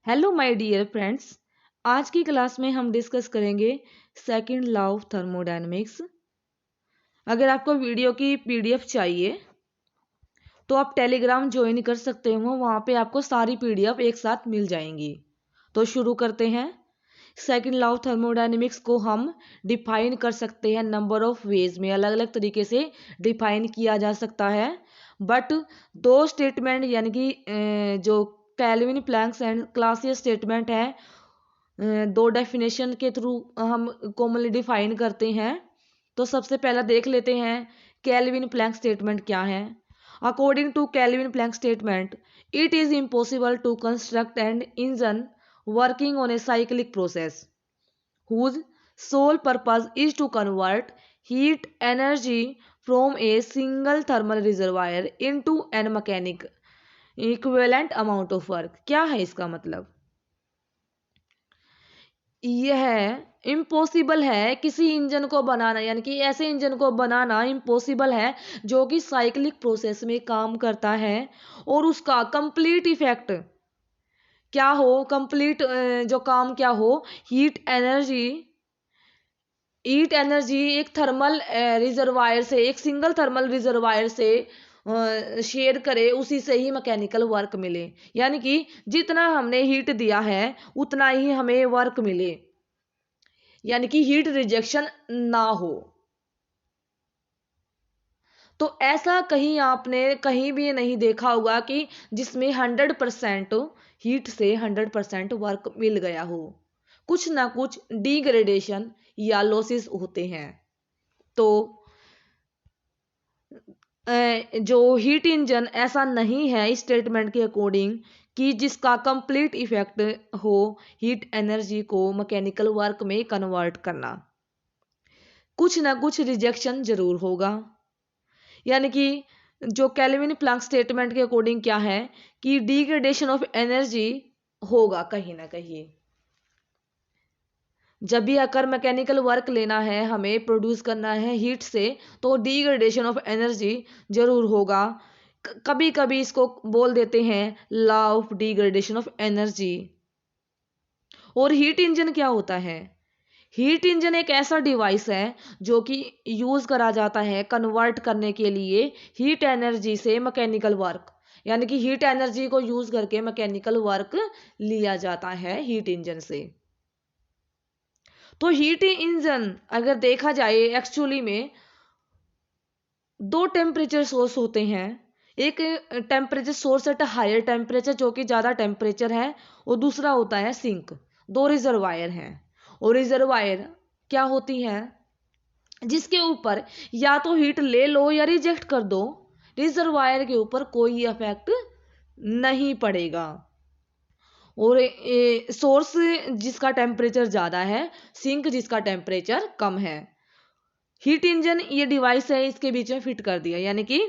Hello my dear friends. आज की class में हम डिस्कस करेंगे सेकंड लॉ ऑफ थर्मोडायनेमिक्स। अगर आपको वीडियो की पीडीएफ चाहिए तो आप टेलीग्राम ज्वाइन कर सकते हो, वहाँ पे आपको सारी पीडीएफ एक साथ मिल जाएंगी। तो शुरू करते हैं। सेकंड लॉ ऑफ थर्मोडायनेमिक्स को हम डिफाइन कर सकते हैं नंबर ऑफ वेज में, अलग अलग तरीके से डिफाइन किया जा सकता है। बट दो स्टेटमेंट यानी कि जो Kelvin Planck's and Clausius statement है, दो डेफिनेशन के थ्रू हम कॉमनली डिफाइन करते हैं। तो सबसे पहला देख लेते हैं कैल्विन प्लैंक स्टेटमेंट क्या है। According to Kelvin Planck statement, it is impossible to construct an engine working on a cyclic process whose sole purpose is to convert heat energy from a single thermal reservoir into an mechanic equivalent amount of work। क्या है इसका मतलब? यह impossible है किसी engine को बनाना, यानी कि ऐसे इंजन को बनाना इम्पॉसिबल है जो कि साइक्लिक प्रोसेस में काम करता है और उसका कंप्लीट इफेक्ट क्या हो, कंप्लीट जो काम क्या हो, हीट एनर्जी एक थर्मल रिजर्वायर से, एक सिंगल थर्मल रिजर्वायर से शेयर करे, उसी से ही मैकेनिकल वर्क मिले। यानी कि जितना हमने हीट दिया है उतना ही हमें वर्क मिले, यानी कि हीट रिजेक्शन ना हो। तो ऐसा कहीं आपने कहीं भी नहीं देखा होगा कि जिसमें 100% हीट से 100% वर्क मिल गया हो। कुछ ना कुछ डिग्रेडेशन या लॉसेस होते हैं। तो जो हीट इंजन ऐसा नहीं है इस स्टेटमेंट के अकॉर्डिंग कि जिसका कंप्लीट इफेक्ट हो हीट एनर्जी को मैकेनिकल वर्क में कन्वर्ट करना। कुछ ना कुछ रिजेक्शन जरूर होगा। यानी कि जो कैल्विन प्लैंक स्टेटमेंट के अकॉर्डिंग क्या है कि डिग्रेडेशन ऑफ एनर्जी होगा कहीं ना कहीं। जब भी अगर मैकेनिकल वर्क लेना है, हमें प्रोड्यूस करना है हीट से, तो डिग्रेडेशन ऑफ एनर्जी जरूर होगा। कभी कभी इसको बोल देते हैं law of degradation of energy. और हीट इंजन क्या होता है? हीट इंजन एक ऐसा डिवाइस है जो कि यूज करा जाता है कन्वर्ट करने के लिए हीट एनर्जी से मैकेनिकल वर्क, यानी कि हीट एनर्जी को यूज करके मैकेनिकल वर्क लिया जाता है हीट इंजन से। तो हीट इंजन अगर देखा जाए एक्चुअली में दो टेम्परेचर सोर्स होते हैं। एक temperature source at higher temperature जो कि ज़्यादा टेम्परेचर है, और दूसरा होता है सिंक। दो रिजर्वायर हैं, और रिजर्वायर क्या होती हैं जिसके ऊपर या तो हीट ले लो या रिजेक्ट कर दो, रिजर्वायर के ऊपर कोई इफेक्ट नहीं पड़ेगा। और सोर्स जिसका टेम्परेचर ज़्यादा है, सिंक जिसका टेम्परेचर कम है। हीट इंजन ये डिवाइस है, इसके बीच में फिट कर दिया, यानी कि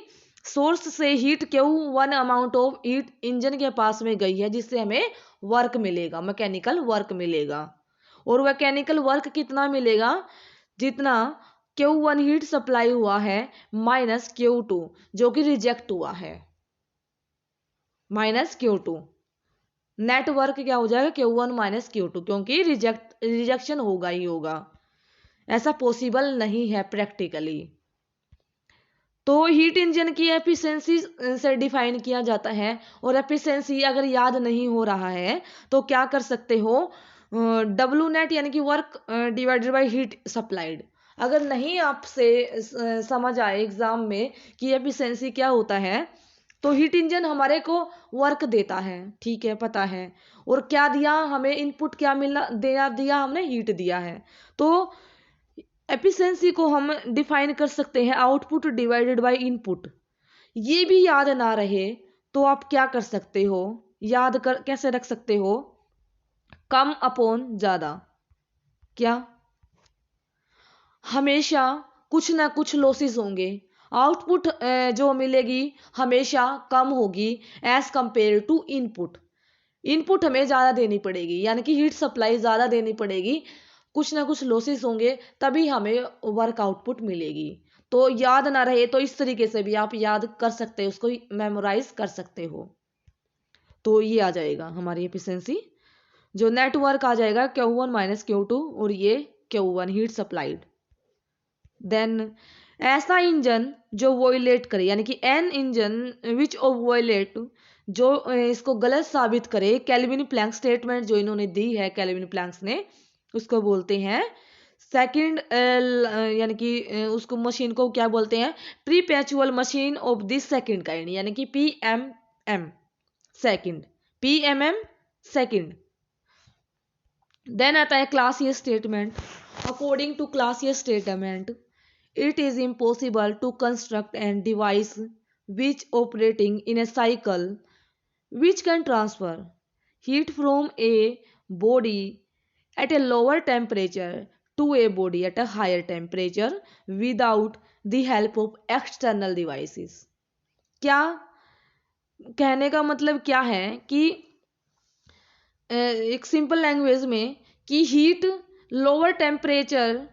सोर्स से heat Q one amount of heat engine के पास में गई है जिससे हमें वर्क मिलेगा, मैकेनिकल वर्क मिलेगा। और मैकेनिकल वर्क कितना मिलेगा? जितना Q1 हीट सप्लाई हुआ है माइनस Q2 जो कि रिजेक्ट हुआ है, माइनस Q2 नेटवर्क क्या हो जाएगा? Q1 माइनस Q2, क्योंकि रिजेक्शन होगा ही होगा। ऐसा पॉसिबल नहीं है प्रैक्टिकली। तो हीट इंजन की एफिशिएंसी से डिफाइन किया जाता है। और एफिशिएंसी अगर याद नहीं हो रहा है तो क्या कर सकते हो, डब्ल्यू नेट यानी कि work divided by heat supplied. अगर नहीं आपसे समझ आए एग्जाम में कि एफिशिएंसी क्या होता है, तो हीट इंजन हमारे को वर्क देता है, ठीक है, पता है। और क्या दिया हमें, इनपुट क्या मिला, दिया हमने हीट दिया है। तो एफिशिएंसी को हम डिफाइन कर सकते हैं आउटपुट डिवाइडेड बाय इनपुट। ये भी याद ना रहे तो आप क्या कर सकते हो, याद कर कैसे रख सकते हो? कम अपॉन ज्यादा। क्या? हमेशा कुछ ना कुछ लॉसेस होंगे, आउटपुट जो मिलेगी हमेशा कम होगी as compare to input. Input हमें ज़्यादा देनी पड़ेगी, यानी कि हीट सप्लाई ज़्यादा देनी पड़ेगी, कुछ ना कुछ लॉसेस होंगे तभी हमें वर्क आउटपुट मिलेगी। तो याद ना रहे तो इस तरीके से भी आप याद कर सकते हो, उसको मेमोराइज कर सकते हो। तो ये आ जाएगा हमारी एफिशिएंसी। जो नेट वर्क आ जाएगा Q1 माइनस Q2 और ये Q1 हीट सप्लाइड। देन ऐसा इंजन जो वोयलेट करे, यानी कि एन इंजन विच वोयलेट, जो इसको गलत साबित करे केल्विन प्लैंक स्टेटमेंट जो इन्होंने दी है केल्विन प्लैंक्स ने, उसको बोलते हैं सेकंड, यानी कि उसको मशीन को क्या बोलते हैं, perpetual machine of this second kind, यानी कि PMM second, PMM second. Then आता है Clausius statement. According to Clausius statement, it is impossible to construct a device which operating in a cycle which can transfer heat from a body at a lower temperature to a body at a higher temperature without the help of external devices। क्या कहने का मतलब क्या है कि एक simple language में कि heat lower temperature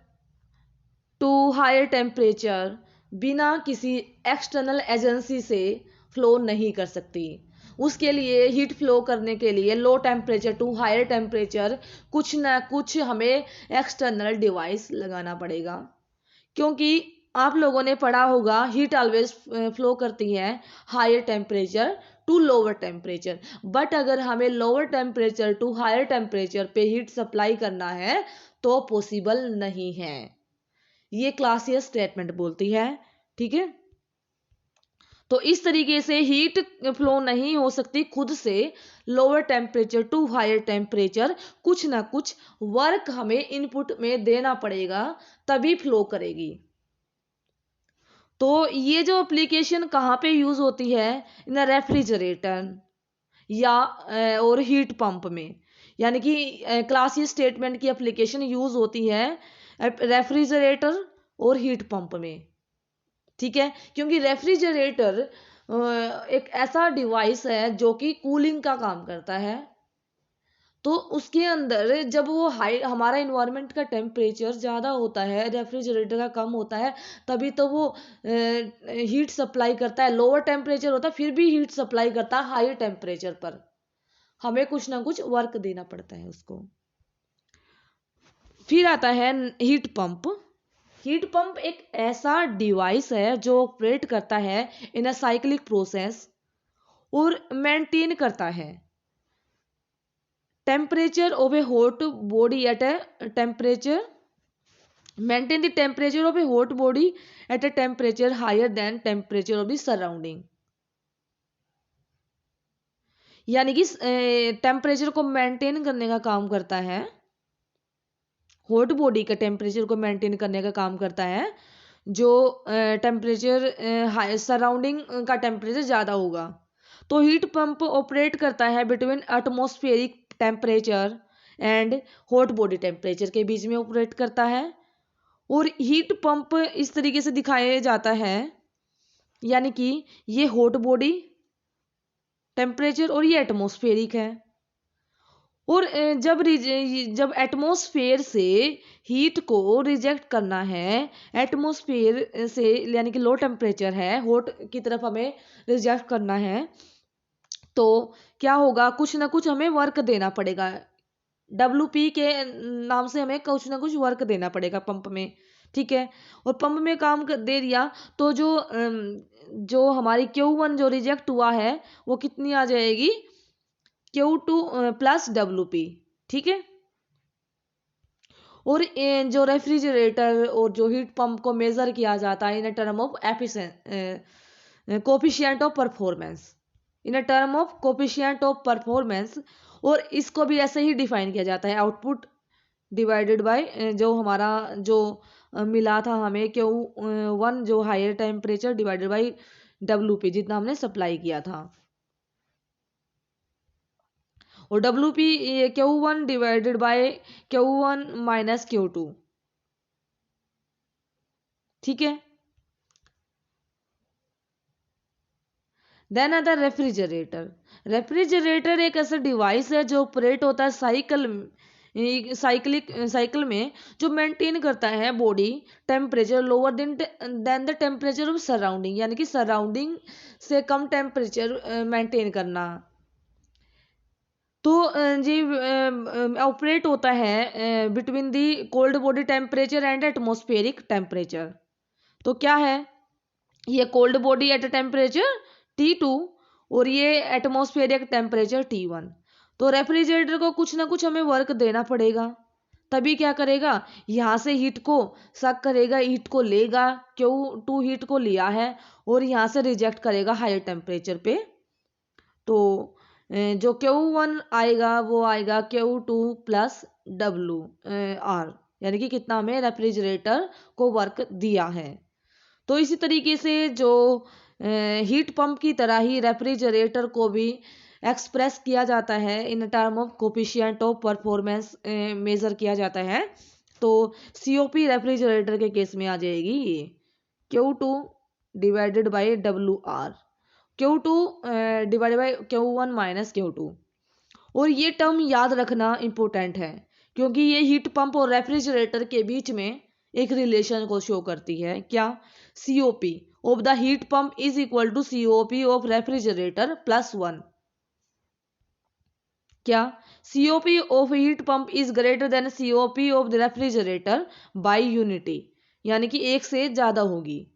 to higher temperature बिना किसी एक्सटर्नल एजेंसी से फ्लो नहीं कर सकती। उसके लिए हीट फ्लो करने के लिए low temperature to higher temperature कुछ ना कुछ हमें एक्सटर्नल डिवाइस लगाना पड़ेगा, क्योंकि आप लोगों ने पढ़ा होगा हीट ऑलवेज फ्लो करती है higher temperature to lower temperature, but अगर हमें lower temperature to higher temperature पे हीट सप्लाई करना है तो पॉसिबल नहीं है। ये क्लासियस स्टेटमेंट बोलती है, ठीक है। तो इस तरीके से हीट फ्लो नहीं हो सकती खुद से lower temperature to higher temperature, कुछ ना कुछ वर्क हमें इनपुट में देना पड़ेगा तभी फ्लो करेगी। तो ये जो एप्लीकेशन कहाँ पे यूज होती है, इन रेफ्रिजरेटर या और हीट पंप में, यानी कि क्लासियस स्टेटमेंट की एप्लीकेशन यूज होती है रेफ्रिजरेटर और हीट पंप में, ठीक है। क्योंकि रेफ्रिजरेटर एक ऐसा डिवाइस है जो कि कूलिंग का काम करता है, तो उसके अंदर जब वो हाई हमारा इन्वायरमेंट का टेम्परेचर ज़्यादा होता है, रेफ्रिजरेटर का कम होता है, तभी तो वो हीट सप्लाई करता है। लोअर टेम्परेचर होता है फिर भी हीट सप्लाई करता है हाई टेम्परेचर पर, हमें कुछ ना कुछ वर्क देना पड़ता है उसको। फिर आता है हीट पंप। हीट पंप एक ऐसा डिवाइस है जो ऑपरेट करता है इन अ साइक्लिक प्रोसेस और मेंटेन करता है temperature of A hot body at a temperature, maintain the temperature of a hot body at a temperature higher than temperature of the surrounding, यानी कि टेम्परेचर को मेंटेन करने का काम करता है, हॉट बॉडी का टेम्परेचर को मेंटेन करने का काम करता है जो टेम्परेचर सराउंडिंग का टेम्परेचर ज़्यादा होगा। तो हीट पंप ऑपरेट करता है between atmospheric temperature and hot body temperature के बीच में ऑपरेट करता है। और हीट पंप इस तरीके से दिखाया जाता है, यानी कि ये हॉट बॉडी टेम्परेचर और ये एटमॉस्फेरिक है। और जब एटमॉस्फेयर से हीट को रिजेक्ट करना है, एटमॉस्फेयर से यानी कि लो टेम्परेचर है, हॉट की तरफ हमें रिजेक्ट करना है, तो क्या होगा, कुछ ना कुछ हमें वर्क देना पड़ेगा। WP के नाम से हमें कुछ ना कुछ वर्क देना पड़ेगा पंप में, ठीक है। और पंप में काम दे दिया तो जो हमारी Q1 जो रिजेक्ट हुआ है वो कितनी आ जाएगी, Q2 प्लस WP, ठीक है। और जो रेफ्रिजरेटर और जो हीट पंप को मेजर किया जाता है in term of coefficient of performance, in term of coefficient of performance, और इसको भी ऐसे ही डिफाइन किया जाता है आउटपुट डिवाइडेड बाय जो हमारा जो मिला था हमें Q1 जो higher temperature divided by WP जितना हमने सप्लाई किया था, और WP Q1 divided by Q1 minus Q2, ठीक है। देन आता है रेफ्रिजरेटर एक ऐसा डिवाइस है जो ऑपरेट होता है साइकिल में, जो मेंटेन करता है body temperature lower than the temperature of surrounding, यानी कि सराउंडिंग से कम टेम्परेचर मेंटेन करना। तो जी ऑपरेट होता है between the cold body temperature and atmospheric temperature. तो क्या है, ये cold body at temperature T2 और ये एटमॉस्फेरिक टेम्परेचर T1। तो रेफ्रिजरेटर को कुछ ना कुछ हमें वर्क देना पड़ेगा, तभी क्या करेगा, यहाँ से हीट को सक करेगा, हीट को लेगा, Q2 हीट को लिया है और यहाँ से रिजेक्ट करेगा हायर टेम्परेचर पे। तो जो Q1 आएगा वो आएगा Q2 प्लस WR, यानी कि कितना हमें रेफ्रिजरेटर को वर्क दिया है। तो इसी तरीके से जो हीट पंप की तरह ही रेफ्रिजरेटर को भी एक्सप्रेस किया जाता है in term of coefficient of performance measure किया जाता है। तो COP रेफ्रिजरेटर के केस में आ जाएगी Q2 divided by WR, Q2 divided by Q1 minus Q2। और ये टर्म याद रखना इम्पोर्टेंट है क्योंकि ये हीट पंप और रेफ्रिजरेटर के बीच में एक रिलेशन को शो करती है। क्या, COP of the heat pump is equal to COP of refrigerator plus 1। क्या, COP of heat pump is greater than COP of the refrigerator by unity, यानी कि एक से ज्यादा होगी।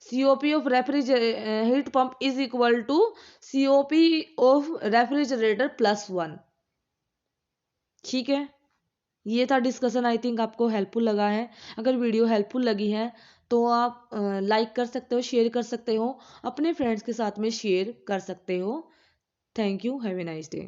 COP of heat pump is equal to COP of refrigerator plus 1। ठीक है, ये था डिस्कशन। आई थिंक आपको हेल्पफुल लगा है। अगर वीडियो हेल्पफुल लगी है तो आप लाइक कर सकते हो, शेयर कर सकते हो, अपने फ्रेंड्स के साथ में शेयर कर सकते हो। Thank you, have a nice day.